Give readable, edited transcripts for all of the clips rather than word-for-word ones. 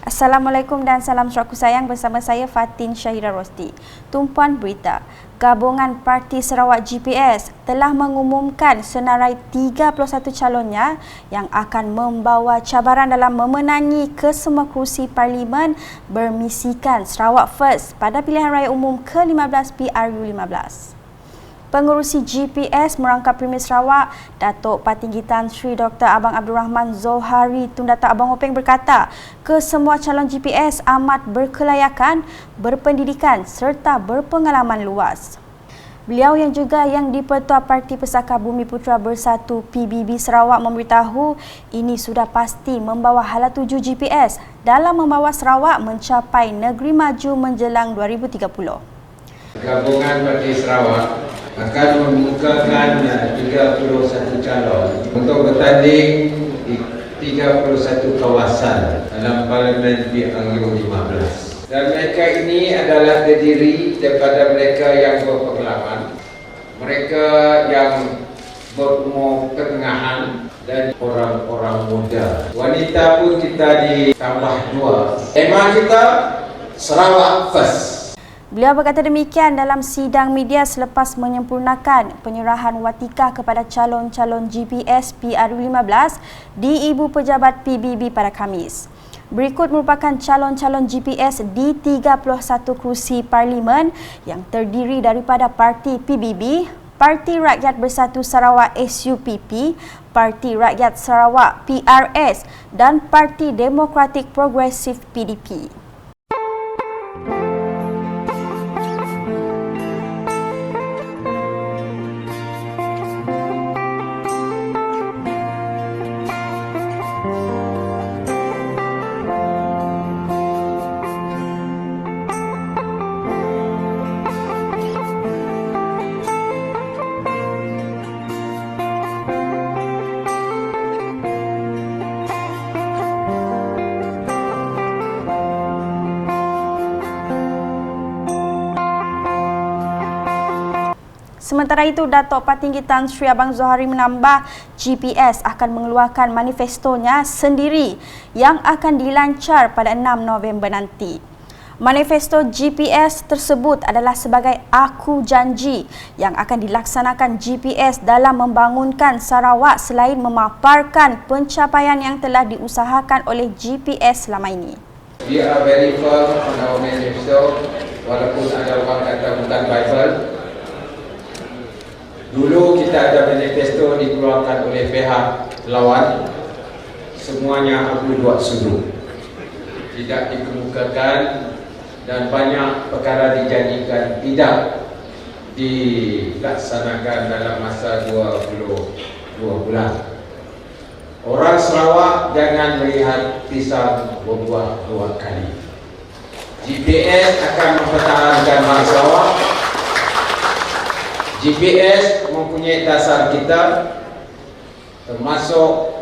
Assalamualaikum dan salam syaraku sayang, bersama saya Fatin Syahira Rosti. Tumpuan berita, Gabungan Parti Sarawak GPS telah mengumumkan senarai 31 calonnya yang akan membawa cabaran dalam memenangi kesemua kerusi Parlimen bermisikan Sarawak First pada pilihan raya umum ke-15 PRU15. Pengerusi GPS merangkap Premier Sarawak, Datuk Patinggi Tan Sri Dr. Abang Abdul Rahman Zohari Tun Datuk Abang Hopeng berkata, kesemua calon GPS amat berkelayakan, berpendidikan serta berpengalaman luas. Beliau yang juga yang di-Pertua Parti Pesaka Bumi Putera Bersatu PBB Sarawak memberitahu ini sudah pasti membawa hala tuju GPS dalam membawa Sarawak mencapai negeri maju menjelang 2030. Gabungan Parti Sarawak akan membukakan 31 calon untuk bertanding di 31 kawasan dalam Parlimen PRU15. Dan mereka ini adalah terdiri daripada mereka yang berpengalaman, mereka yang berumur pertengahan dan orang-orang muda. Wanita pun kita ditambah 2. Tema kita Sarawak First. Beliau berkata demikian dalam sidang media selepas menyempurnakan penyerahan watikah kepada calon-calon GPS PRU15 di Ibu Pejabat PBB pada Khamis. Berikut merupakan calon-calon GPS di 31 kerusi Parlimen yang terdiri daripada Parti PBB, Parti Rakyat Bersatu Sarawak SUPP, Parti Rakyat Sarawak PRS dan Parti Demokratik Progresif PDP. Sementara itu, Datuk Patinggi Tan Sri Abang Zohari menambah GPS akan mengeluarkan manifestonya sendiri yang akan dilancar pada 6 November nanti. Manifesto GPS tersebut adalah sebagai aku janji yang akan dilaksanakan GPS dalam membangunkan Sarawak selain memaparkan pencapaian yang telah diusahakan oleh GPS selama ini. We are very firm on our manifesto, walaupun ada orang kata bukan Bible. Dulu kita ada manifesto dikeluarkan oleh pihak lawan, semuanya aku buat sudu, tidak dikemukakan dan banyak perkara dijanjikan tidak dilaksanakan dalam masa 22 bulan. Orang Sarawak jangan melihat pisang berbuah 2 kali. GPS akan mempertahankan orang Sarawak. GPS mempunyai dasar kita, termasuk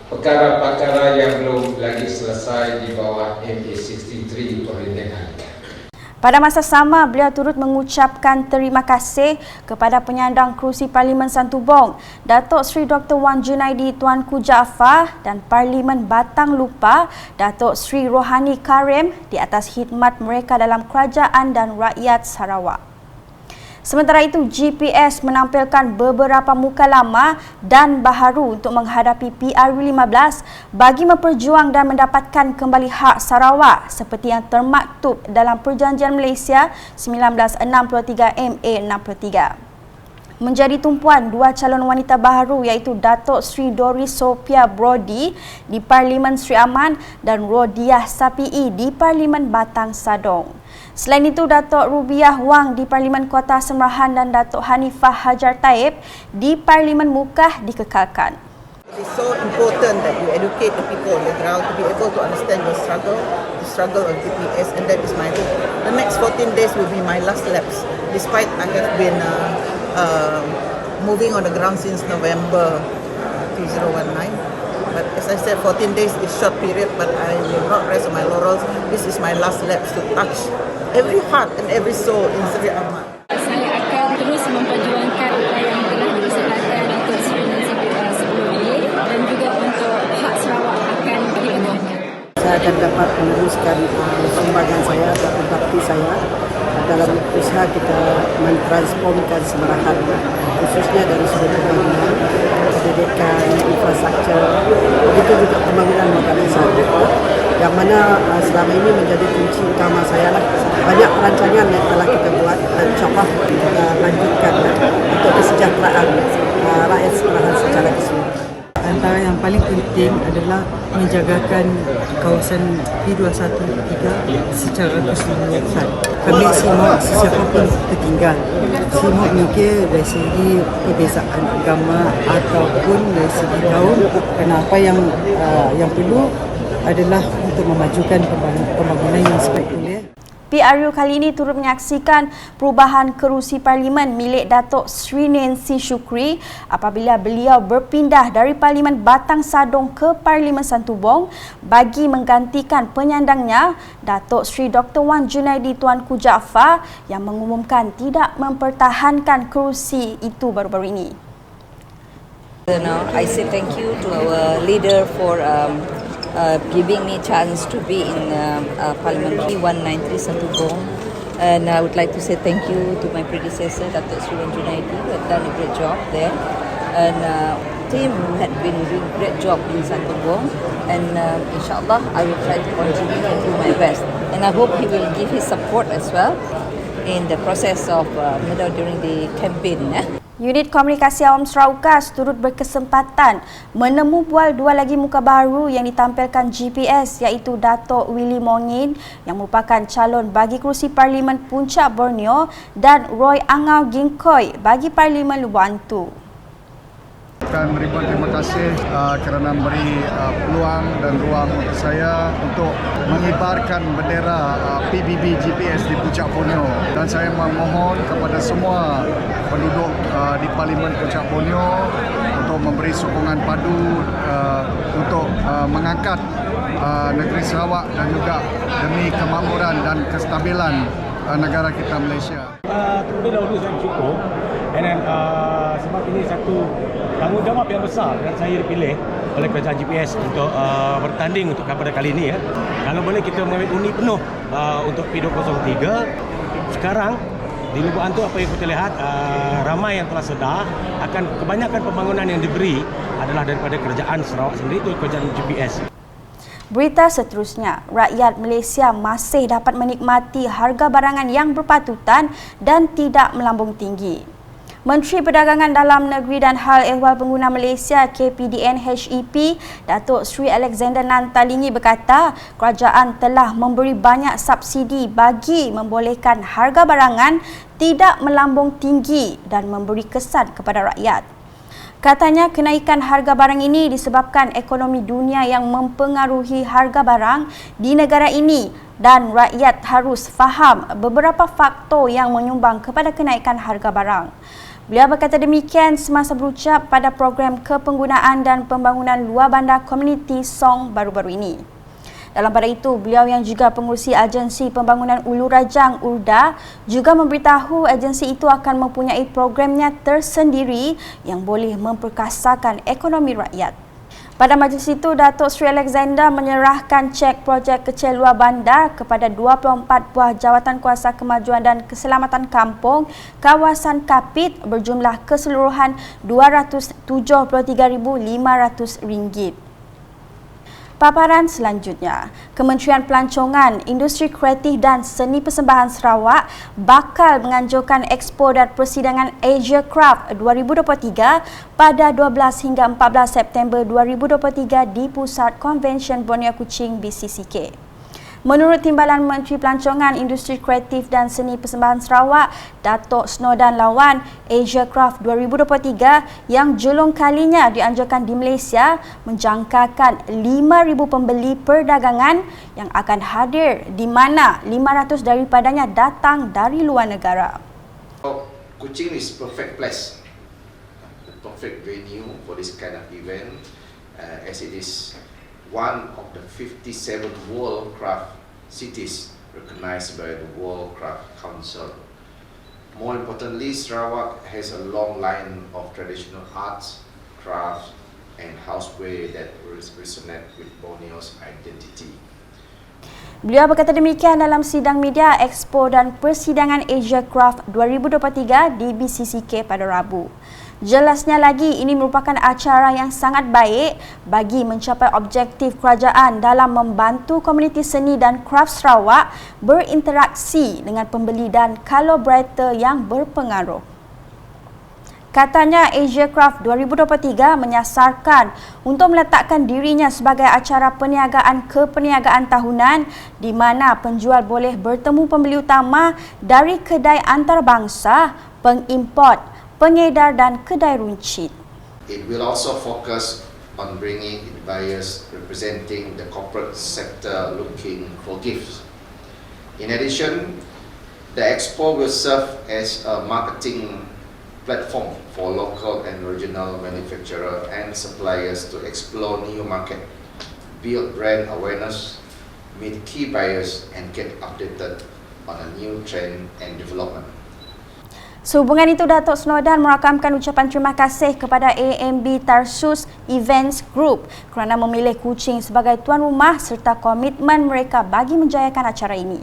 perkara-perkara yang belum lagi selesai di bawah MA63 perintangan. Pada masa sama, beliau turut mengucapkan terima kasih kepada penyandang kerusi Parlimen Santubong, Datuk Sri Dr. Wan Junaidi Tuanku Jaafar dan Parlimen Batang Lupa, Datuk Sri Rohani Karim di atas khidmat mereka dalam kerajaan dan rakyat Sarawak. Sementara itu, GPS menampilkan beberapa muka lama dan baharu untuk menghadapi PRU15 bagi memperjuang dan mendapatkan kembali hak Sarawak seperti yang termaktub dalam Perjanjian Malaysia 1963 MA63. Menjadi tumpuan 2 calon wanita baharu iaitu Datuk Sri Doris Sophia Brody di Parlimen Sri Aman dan Rodiah Sapii di Parlimen Batang Sadong. Selain itu, Datuk Rubiah Wang di Parlimen Kota Semrahan dan Datuk Hanifah Hajar Taib di Parlimen Mukah dikekalkan. It's so important that you educate the people on the ground to be able to understand the struggle of GPS, and that is my hope. The next 14 days will be my last laps, despite I have been moving on the ground since November 2019. But as I said, 14 days is short period, but I will not rest on my laurels. This is my last laps to touch every heart and every soul in Sri Aman. Saya akan terus memperjuangkan apa yang telah diusahakan untuk sebelum ini dan juga untuk hak Sarawak akan diperjuangkan. akan dapat meneruskan sumbangan saya atau bakti saya dalam usaha kita mentransformkan Semerahan, khususnya dari sudut pembangunan, pendidikan, infrastruktur, begitu juga pembangunan modernisasi, yang mana selama ini menjadi kunci utama saya lah. Banyak perancangan yang telah kita buat dan insyaAllah kita lanjutkan untuk kesejahteraan rakyat Semerahan secara keseluruhan. Antara yang paling penting adalah menjagakan kawasan P213 secara keseluruhan. Kami semua sesiapapun tertinggal. Semua mungkin dari segi perbezaan agama ataupun dari segi kaum. Kenapa yang perlu adalah untuk memajukan pembangunan yang sebaik-baiknya. PRU kali ini turut menyaksikan perubahan kerusi Parlimen milik Datuk Sri Nancy Shukri apabila beliau berpindah dari Parlimen Batang Sadong ke Parlimen Santubong bagi menggantikan penyandangnya Datuk Sri Dr. Wan Junaidi Tuanku Jaafar yang mengumumkan tidak mempertahankan kerusi itu baru-baru ini. Now, I say thank you to our leader for giving me chance to be in Parliamentary 193 Santubong, and I would like to say thank you to my predecessor Datuk Sri Wan Junaidi, who had done a great job there, and team who had been doing great job in Santubong, and inshallah I will try to continue and do my best, and I hope he will give his support as well in the process of during the campaign. Unit Komunikasi Awam Sarawak turut berkesempatan menemu bual dua lagi muka baru yang ditampilkan GPS iaitu Datuk Willy Mongin yang merupakan calon bagi kerusi Parlimen Puncak Borneo dan Roy Angau Gingkoi bagi Parlimen Lubuk Antu. Beribuan terima kasih kerana memberi peluang dan ruang untuk saya untuk mengibarkan bendera PBB GPS di Puncak Borneo, dan saya memohon kepada semua penduduk di Parlimen Puncak Borneo untuk memberi sokongan padu untuk mengangkat negeri Sarawak dan juga demi kemakmuran dan kestabilan negara kita Malaysia. Terlebih dahulu saya bersyukur sebab ini satu tanggungjawab yang besar dan saya dipilih oleh kerajaan GPS untuk bertanding untuk pada kali ini. Kalau boleh kita mengambil undi penuh untuk P203. Sekarang di Lubuk Antu apa yang kita lihat ramai yang telah sedar akan kebanyakan pembangunan yang diberi adalah daripada kerajaan Sarawak sendiri, itu kerajaan GPS. Berita seterusnya, rakyat Malaysia masih dapat menikmati harga barangan yang berpatutan dan tidak melambung tinggi. Menteri Perdagangan Dalam Negeri dan Hal Ehwal Pengguna Malaysia KPDN HEP Datuk Sri Alexander Nantalingi berkata kerajaan telah memberi banyak subsidi bagi membolehkan harga barangan tidak melambung tinggi dan memberi kesan kepada rakyat. Katanya kenaikan harga barang ini disebabkan ekonomi dunia yang mempengaruhi harga barang di negara ini dan rakyat harus faham beberapa faktor yang menyumbang kepada kenaikan harga barang. Beliau berkata demikian semasa berucap pada program kepenggunaan dan pembangunan luar bandar komuniti SONG baru-baru ini. Dalam pada itu, beliau yang juga pengurusi Agensi Pembangunan Ulu Rajang URDA juga memberitahu agensi itu akan mempunyai programnya tersendiri yang boleh memperkasakan ekonomi rakyat. Pada majlis itu, Datuk Sri Alexander menyerahkan cek projek kecil luar bandar kepada 24 buah jawatan kuasa kemajuan dan keselamatan kampung kawasan Kapit berjumlah keseluruhan RM273,500. Paparan selanjutnya, Kementerian Pelancongan, Industri Kreatif dan Seni Persembahan Sarawak bakal menganjurkan Expo dan Persidangan Asia Craft 2023 pada 12 hingga 14 September 2023 di Pusat Konvensyen Borneo Kuching BCCK. Menurut Timbalan Menteri Pelancongan, Industri Kreatif dan Seni Persembahan Sarawak, Datuk Snodan Lawan, Asia Craft 2023 yang julung kalinya dianjurkan di Malaysia menjangkakan 5,000 pembeli perdagangan yang akan hadir di mana 500 daripadanya datang dari luar negara. Kuching is perfect place, the perfect venue for this kind of event, as it is one of the 57 World Craft Cities recognized by the World Craft Council. More importantly, Sarawak has a long line of traditional arts, crafts and houseware that resonate with Borneo's identity. Beliau berkata demikian dalam sidang media Expo dan Persidangan Asia Craft 2023 di BCCK pada Rabu. Jelasnya lagi, ini merupakan acara yang sangat baik bagi mencapai objektif kerajaan dalam membantu komuniti seni dan kraf Sarawak berinteraksi dengan pembeli dan kolaborator yang berpengaruh. Katanya Asia Craft 2023 menyasarkan untuk meletakkan dirinya sebagai acara perniagaan tahunan di mana penjual boleh bertemu pembeli utama dari kedai antarabangsa, pengimport, pengedar dan kedai runcit. It will also focus on bringing in buyers representing the corporate sector looking for gifts. In addition, the expo will serve as a marketing platform for local and regional manufacturers and suppliers to explore new market, build brand awareness, meet key buyers and get updated on a new trend and development. Sehubungan itu, Datuk Snowdan merakamkan ucapan terima kasih kepada AMB Tarsus Events Group kerana memilih Kuching sebagai tuan rumah serta komitmen mereka bagi menjayakan acara ini.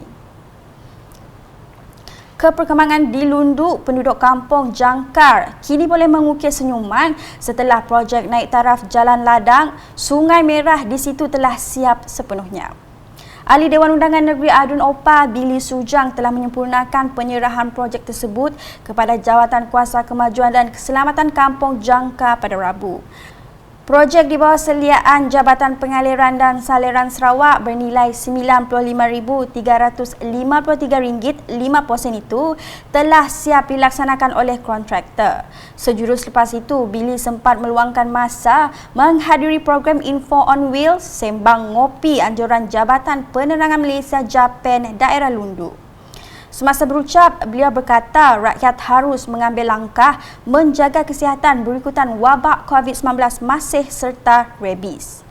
Keperkembangan di Lundu, penduduk kampung Jangkar kini boleh mengukir senyuman setelah projek naik taraf Jalan Ladang, Sungai Merah di situ telah siap sepenuhnya. Ahli Dewan Undangan Negeri Adun Opa, Billy Sujang telah menyempurnakan penyerahan projek tersebut kepada Jawatan Kuasa Kemajuan dan Keselamatan Kampung Jangkar pada Rabu. Projek di bawah seliaan Jabatan Pengaliran dan Saliran Sarawak bernilai RM95,353.5 itu telah siap dilaksanakan oleh kontraktor. Sejurus lepas itu, Billy sempat meluangkan masa menghadiri program Info on Wheels sembang ngopi anjuran Jabatan Penerangan Malaysia Japan Daerah Lundu. Semasa berucap, beliau berkata rakyat harus mengambil langkah menjaga kesihatan berikutan wabak COVID-19 masih serta rabies.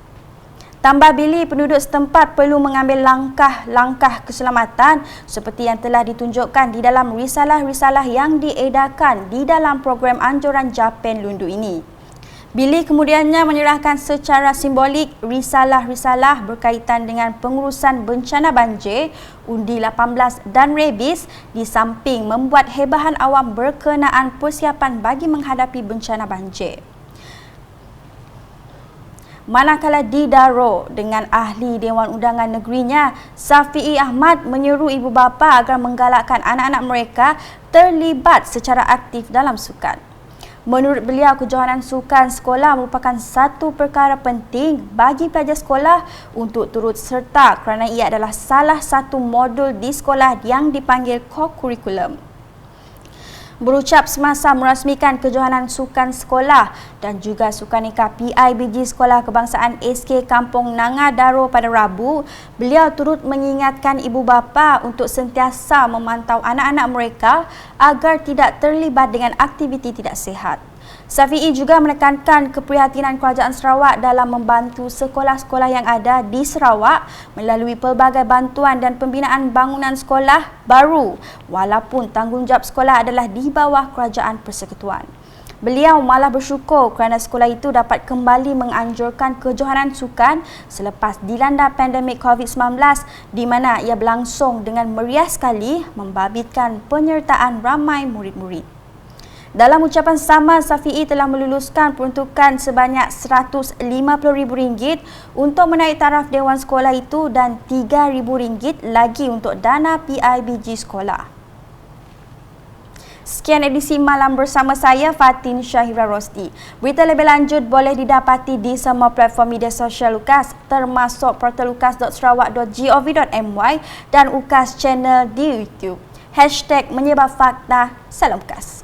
Tambah Billy, penduduk setempat perlu mengambil langkah-langkah keselamatan seperti yang telah ditunjukkan di dalam risalah-risalah yang diedarkan di dalam program anjuran Japan Lundu ini. Billy kemudiannya menyerahkan secara simbolik risalah-risalah berkaitan dengan pengurusan bencana banjir, undi 18 dan rabies di samping membuat hebahan awam berkenaan persiapan bagi menghadapi bencana banjir. Manakala di Daro dengan ahli Dewan Undangan Negerinya, Safi'i Ahmad menyeru ibu bapa agar menggalakkan anak-anak mereka terlibat secara aktif dalam sukan. Menurut beliau, kejohanan sukan sekolah merupakan satu perkara penting bagi pelajar sekolah untuk turut serta kerana ia adalah salah satu modul di sekolah yang dipanggil core curriculum. Berucap semasa merasmikan kejohanan sukan sekolah dan juga sukaneka PIBG Sekolah Kebangsaan SK Kampung Nanga Daro pada Rabu, beliau turut mengingatkan ibu bapa untuk sentiasa memantau anak-anak mereka agar tidak terlibat dengan aktiviti tidak sihat. Safi'i juga menekankan keprihatinan Kerajaan Sarawak dalam membantu sekolah-sekolah yang ada di Sarawak melalui pelbagai bantuan dan pembinaan bangunan sekolah baru walaupun tanggungjawab sekolah adalah di bawah Kerajaan Persekutuan. Beliau malah bersyukur kerana sekolah itu dapat kembali menganjurkan kejohanan sukan selepas dilanda pandemik COVID-19 di mana ia berlangsung dengan meriah sekali membabitkan penyertaan ramai murid-murid. Dalam ucapan sama, Safi'i telah meluluskan peruntukan sebanyak RM150,000 untuk menaik taraf Dewan Sekolah itu dan RM3,000 lagi untuk dana PIBG sekolah. Sekian edisi malam bersama saya, Fatin Syahira Rosdi. Berita lebih lanjut boleh didapati di semua platform media sosial UKAS termasuk portal ukas.sarawak.gov.my dan UKAS channel di YouTube. #menyebarfakta. Salam UKAS.